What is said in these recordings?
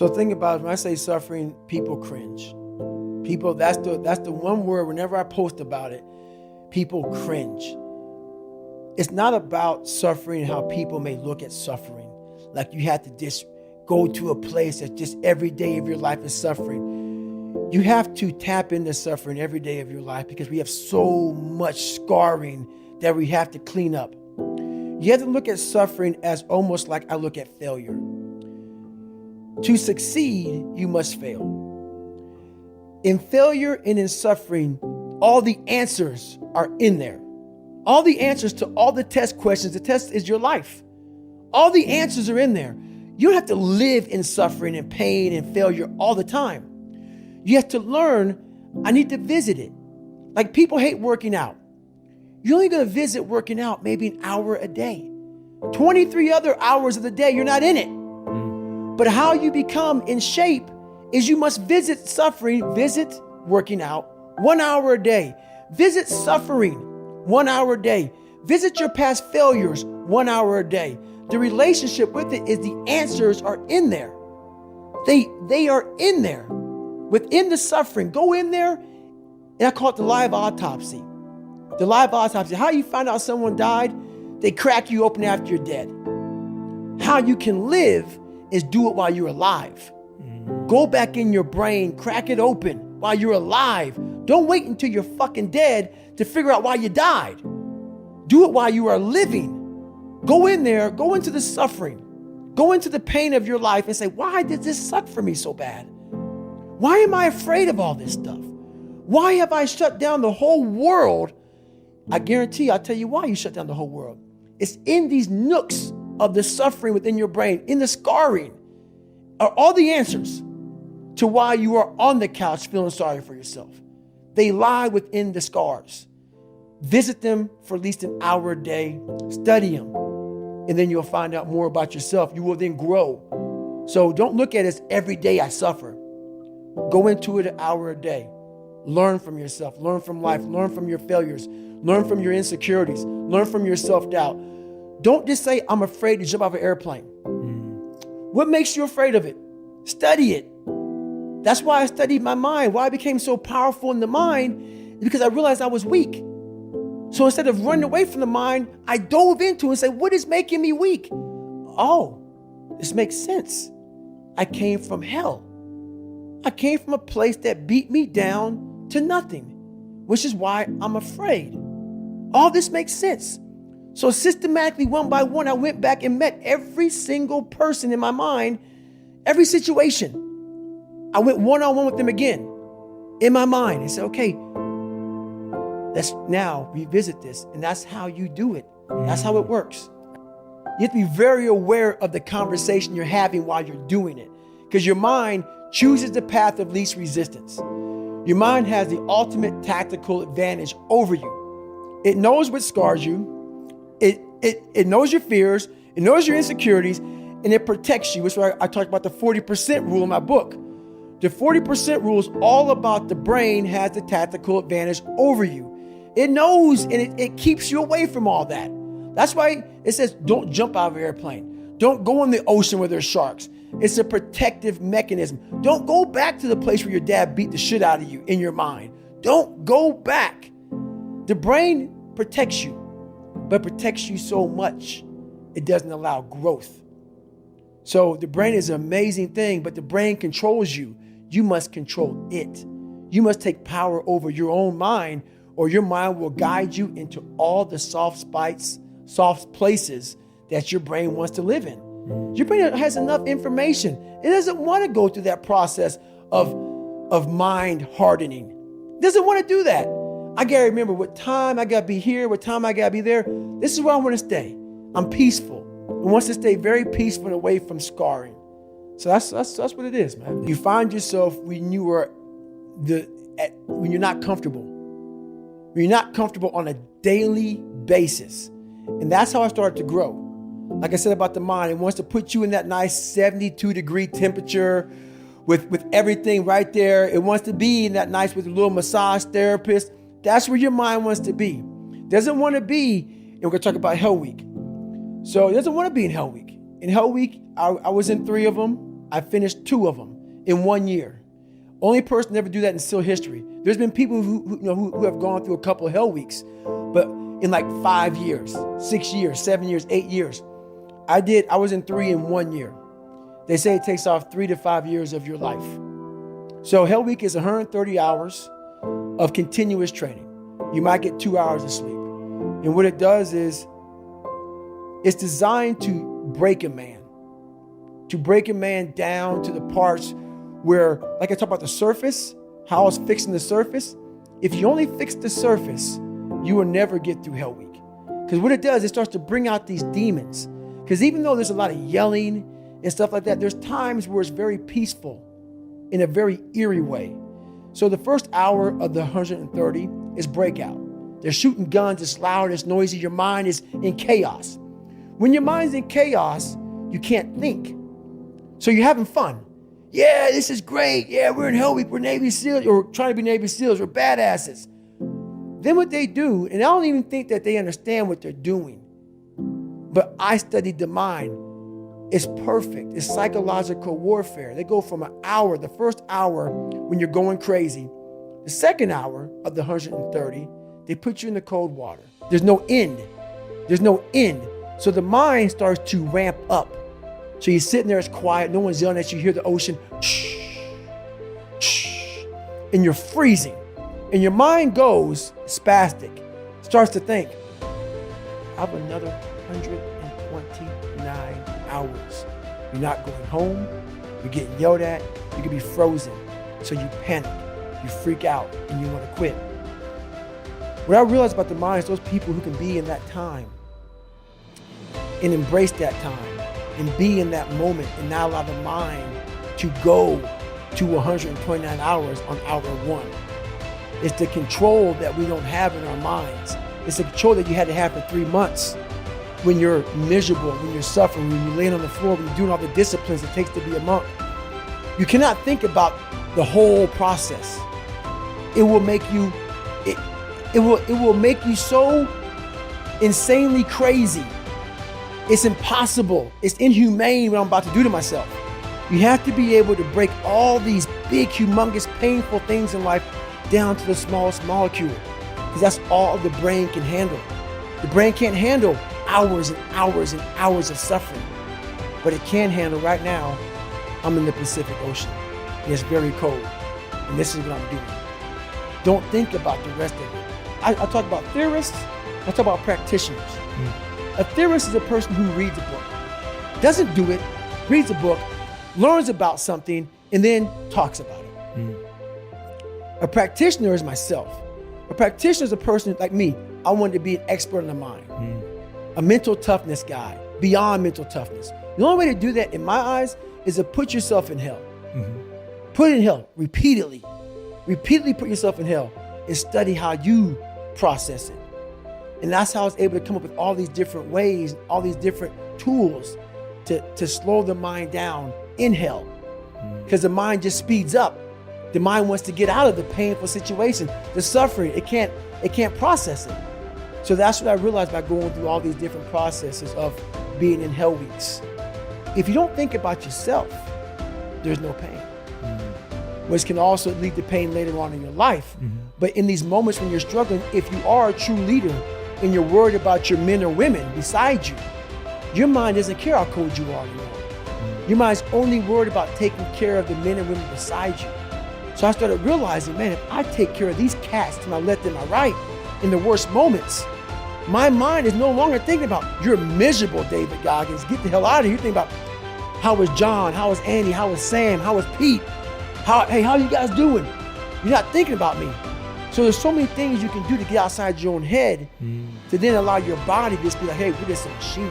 So think about it, when I say suffering, people cringe. People, that's the one word, whenever I post about it, people cringe. It's not about suffering, how people may look at suffering. Like you have to just go to a place that just every day of your life is suffering. You have to tap into suffering every day of your life because we have so much scarring that we have to clean up. You have to look at suffering as almost like I look at failure. To succeed, you must fail. In failure and in suffering, all the answers are in there. All the answers to all the test questions. The test is your life. All the answers are in there. You don't have to live in suffering and pain and failure all the time. You have to learn, I need to visit it. Like people hate working out. You're only going to visit working out maybe an hour a day. 23 other hours of the day, you're not in it. But how you become in shape is you must visit suffering, visit working out 1 hour a day. Visit suffering 1 hour a day. Visit your past failures 1 hour a day. The relationship with it is the answers are in there. They are in there. Within the suffering, go in there, and I call it the live autopsy. The live autopsy. How you find out someone died? They crack you open after you're dead. How you can live is do it while you're alive. Go back in your brain, crack it open while you're alive. Don't wait until you're fucking dead to figure out why you died. Do it while you are living. Go in there, go into the suffering, go into the pain of your life and say, why did this suck for me so bad? Why am I afraid of all this stuff? Why have I shut down the whole world? I guarantee I'll tell you why you shut down the whole world. It's in these nooks of the suffering within your brain, in the scarring, are all the answers to why you are on the couch feeling sorry for yourself. They lie within the scars. Visit them for at least an hour a day. Study them. And then you'll find out more about yourself. You will then grow. So don't look at it as every day I suffer. Go into it an hour a day. Learn from yourself. Learn from life. Learn from your failures. Learn from your insecurities. Learn from your self-doubt. Don't just say, I'm afraid to jump off an airplane. What makes you afraid of it? Study it. That's why I studied my mind. Why I became so powerful in the mind, because I realized I was weak. So instead of running away from the mind, I dove into it and said, what is making me weak? Oh, this makes sense. I came from hell. I came from a place that beat me down to nothing, which is why I'm afraid. All this makes sense. So systematically, one by one, I went back and met every single person in my mind, every situation. I went one-on-one with them again in my mind and said, okay, let's now revisit this. And that's how you do it. That's how it works. You have to be very aware of the conversation you're having while you're doing it, because your mind chooses the path of least resistance. Your mind has the ultimate tactical advantage over you. It knows what scars you. It knows your fears. It knows your insecurities, and it protects you. Which is why I talked about the 40% rule in my book. The 40% rule is all about the brain has the tactical advantage over you. It knows, and it keeps you away from all that. That's why it says, don't jump out of an airplane. Don't go in the ocean where there's sharks. It's a protective mechanism. Don't go back to the place where your dad beat the shit out of you in your mind. Don't go back. The brain protects you, but protects you so much, it doesn't allow growth. So the brain is an amazing thing, but the brain controls you. You must control it. You must take power over your own mind, or your mind will guide you into all the soft places that your brain wants to live in. Your brain has enough information. It doesn't want to go through that process of mind hardening. It doesn't want to do that. I got to remember what time I got to be here, what time I got to be there. This is where I want to stay. I'm peaceful. It wants to stay very peaceful and away from scarring. So that's what it is, man. You find yourself when you're not comfortable. When you're not comfortable on a daily basis. And that's how I started to grow. Like I said about the mind, it wants to put you in that nice 72-degree temperature with everything right there. It wants to be in that nice with a little massage therapist. That's where your mind wants to be. Doesn't want to be, and we're going to talk about Hell Week. So it doesn't want to be in Hell Week. In Hell Week, I was in 3 of them. I finished 2 of them in 1 year. Only person to ever do that in SEAL history. There's been people who have gone through a couple of hell weeks, but in like 5 years, 6 years, 7 years, 8 years. I was in 3 in 1 year. They say it takes off 3 to 5 years of your life. So Hell Week is 130 hours of continuous training. You might get 2 hours of sleep. And what it does is it's designed to break a man down to the parts where, like I talk about the surface, how I was fixing the surface. If you only fix the surface, you will never get through Hell Week. Because what it does, it starts to bring out these demons. Because even though there's a lot of yelling and stuff like that, there's times where it's very peaceful in a very eerie way. So the first hour of the 130 is breakout. They're shooting guns, it's loud, it's noisy, your mind is in chaos. When your mind's in chaos, you can't think. So you're having fun. Yeah, this is great. Yeah, we're in Hell Week, we're Navy SEALs, or trying to be Navy SEALs, we're badasses. Then what they do, and I don't even think that they understand what they're doing, but I studied the mind. It's perfect. It's psychological warfare. They go from an hour, the first hour when you're going crazy, the second hour of the 130, they put you in the cold water. There's no end. There's no end. So the mind starts to ramp up. So you're sitting there, it's quiet, no one's yelling at you, you hear the ocean, and you're freezing. And your mind goes spastic, starts to think, I have another 129 hours. You're not going home, you're getting yelled at, you could be frozen. So you panic, you freak out, and you want to quit. What I realized about the mind is those people who can be in that time and embrace that time and be in that moment and not allow the mind to go to 129 hours on hour 1. It's the control that we don't have in our minds. It's the control that you had to have for 3 months when you're miserable, when you're suffering, when you're laying on the floor, when you're doing all the disciplines it takes to be a monk. You cannot think about the whole process. It will make you, it will make you so insanely crazy. It's impossible. It's inhumane what I'm about to do to myself. You have to be able to break all these big, humongous, painful things in life down to the smallest molecule, because that's all the brain can handle. The brain can't handle hours and hours and hours of suffering, but it can handle right now. I'm in the Pacific Ocean, and it's very cold, and this is what I'm doing. Don't think about the rest of it. I talk about theorists, I talk about practitioners. A theorist is a person who reads a book, doesn't do it, reads a book, learns about something, and then talks about it. A practitioner is myself. A practitioner is a person like me. I wanted to be an expert in the mind, a mental toughness guy, beyond mental toughness. The only way to do that, in my eyes, is to put yourself in hell. Put it in hell repeatedly. Repeatedly put yourself in hell and study how you process it. And that's how I was able to come up with all these different ways, all these different tools to slow the mind down in hell. Because the mind just speeds up. The mind wants to get out of the painful situation, the suffering. It can't process it. So that's what I realized by going through all these different processes of being in hell weeks. If you don't think about yourself, there's no pain. Which can also lead to pain later on in your life. But in these moments when you're struggling, if you are a true leader and you're worried about your men or women beside you, your mind doesn't care how cold you are anymore. Your mind's only worried about taking care of the men and women beside you. So I started realizing, man, if I take care of these cats and I let them right in the worst moments, my mind is no longer thinking about, you're miserable, David Goggins. Get the hell out of here. You're thinking about, how was John? How was Andy? How was Sam? How was Pete? Hey, how you guys doing? You're not thinking about me. So there's so many things you can do to get outside your own head to then allow your body to just be like, hey, we're just a machine.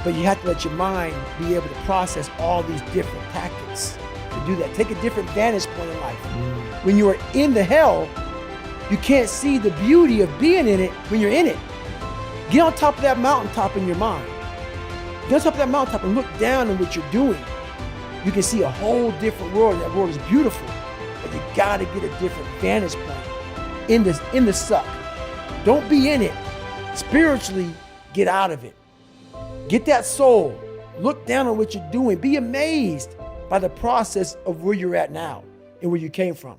But you have to let your mind be able to process all these different tactics to do that. Take a different vantage point in life. When you are in the hell, you can't see the beauty of being in it when you're in it. Get on top of that mountaintop in your mind. Get on top of that mountaintop and look down on what you're doing. You can see a whole different world. That world is beautiful, but you gotta get a different vantage point in the suck. Don't be in it. Spiritually, get out of it. Get that soul. Look down on what you're doing. Be amazed by the process of where you're at now and where you came from.